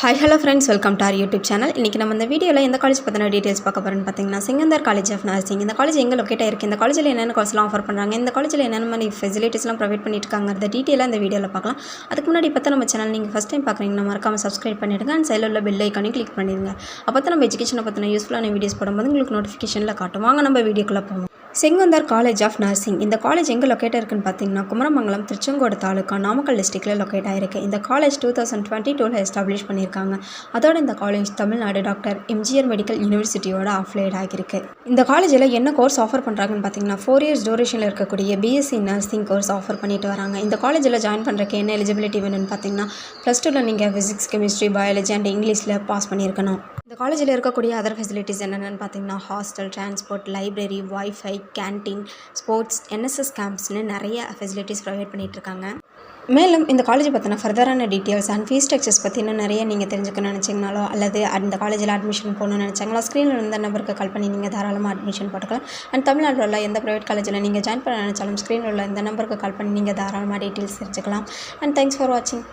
Hi hello friends, welcome to our YouTube channel. இன்றைக்கி நம்ம இந்த வீடியோவில் எந்த காலேஜ் பற்றின டீட்டெயில்ஸ் பார்க்க போகிறோன்னு பார்த்தீங்கன்னா, செங்கந்தர் காலேஜ் ஆஃப் நர்சிங். இந்த காலேஜ் எங்கே லொக்கேட் ஆயிருக்கு, இந்த காலேஜில் என்னென்ன கோர்ஸ்லாம் ஆஃபர் பண்ணுறாங்க, இந்த காலேஜில் என்னென்ன மாதிரி ஃபெசிலிட்டிஸ்லாம் ப்ரொவைட் பண்ணிட்டு இருக்காங்கிறத டீட்டெயிலாக இந்த வீடியோவில் பார்க்கலாம். அதுக்கு முன்னாடி பார்த்தா நம்ம சேனல் நீங்கள் ஃபஸ்ட் டைம் பார்க்குறீங்கன்னா மறக்காமல் சப்ஸ்கிரைப் பண்ணிவிடுங்க. அண்ட் சைடில் உள்ள பெல் ஐக்கானையும் கிளிக் பண்ணிடுங்க. அப்போ தான் நம்ம எஜுகேஷனை பற்றின யூஸ்ஃபுல்லான வீடியோஸ் போடும்போது உங்களுக்கு நோட்டிஃபிகேஷனில் காட்டும். வாங்க நம்ம வீடியோக்குள்ளே போவோம். செங்கந்தர் காலேஜ் ஆஃப் நர்சிங். இந்த காலேஜ் எங்கே லொக்கேட் இருக்குன்னு பார்த்தீங்கன்னா, குமரமங்கலம், திருச்செங்கோடு தாலுக்கா, நாமக்கல் டிஸ்ட்ரிக்டில் லொக்கேட் ஆயிருக்கு. இந்த காலேஜ் 2022 எஸ்டாப்ளிஷ் பண்ணியிருக்காங்க. அதோட இந்த college Tamil Nadu doctor MGR medical யூனிவர்சிட்டியோட அஃபிலியேட் ஆகியிருக்கு. இந்த காலேஜில் என்ன கோர்ஸ் ஆஃபர் பண்ணுறாங்கன்னு பார்த்தீங்கன்னா, 4 இயர்ஸ் டூரேஷனில் இருக்கக்கூடிய பிஎஸ்சி நர்சிங் கோர்ஸ் ஆஃபர் பண்ணிட்டு வராங்க. இந்த காலேஜில் ஜாயின் பண்ணுறதுக்கு என்ன எலிஜிபிலிட்டி வேணும்னு பார்த்தீங்கன்னா, +2ல் நீங்கள் ஃபிசிக்ஸ், கெமிஸ்ட்ரி, பயாலஜி அண்ட் இங்கிலீஷில் பாஸ் பண்ணியிருக்கணும். இந்த காலேஜில் இருக்கக்கூடிய அதர் ஃபெசிலிட்டிஸ் என்னென்னு பார்த்தீங்கன்னா, hostel, transport, library, wifi, canteen, sports, NSS கேம்ப்ஸ்னு நிறைய ஃபெசிலிட்டிஸ் ப்ரொவைட் பண்ணிகிட்ருக்காங்க. மேலும் இந்த காலேஜ் பற்றின ஃபர்தரான டீட்டெயில்ஸ் அண்ட் ஃபீஸ் ஸ்ட்ரக்சர்ஸ் பற்றி இன்னும் நிறைய நீங்கள் தெரிஞ்சுக்கணும்னு நினச்சிங்கனாலோ, அல்லது அந்த காலேஜில் அட்மிஷன் போகணும்னு நினச்சாங்களோ, ஸ்க்ரீனில் இருந்த நம்பருக்கு கால் பண்ணி நீங்கள் தாராளமாக அட்மிஷன் போட்டுக்கலாம். அண்ட் தமிழ்நாட்டில் உள்ள எந்த ப்ரைவேட் காலேஜில் நீங்கள் ஜாயின் பண்ண நினச்சாலும் ஸ்க்ரீனில் உள்ள இந்த நம்பருக்கு கால் பண்ணி நீங்கள் தாராளமாக டீட்டெயில்ஸ் தெரிஞ்சுக்கலாம். அண்ட் தேங்க்ஸ் ஃபார் வாட்சிங்.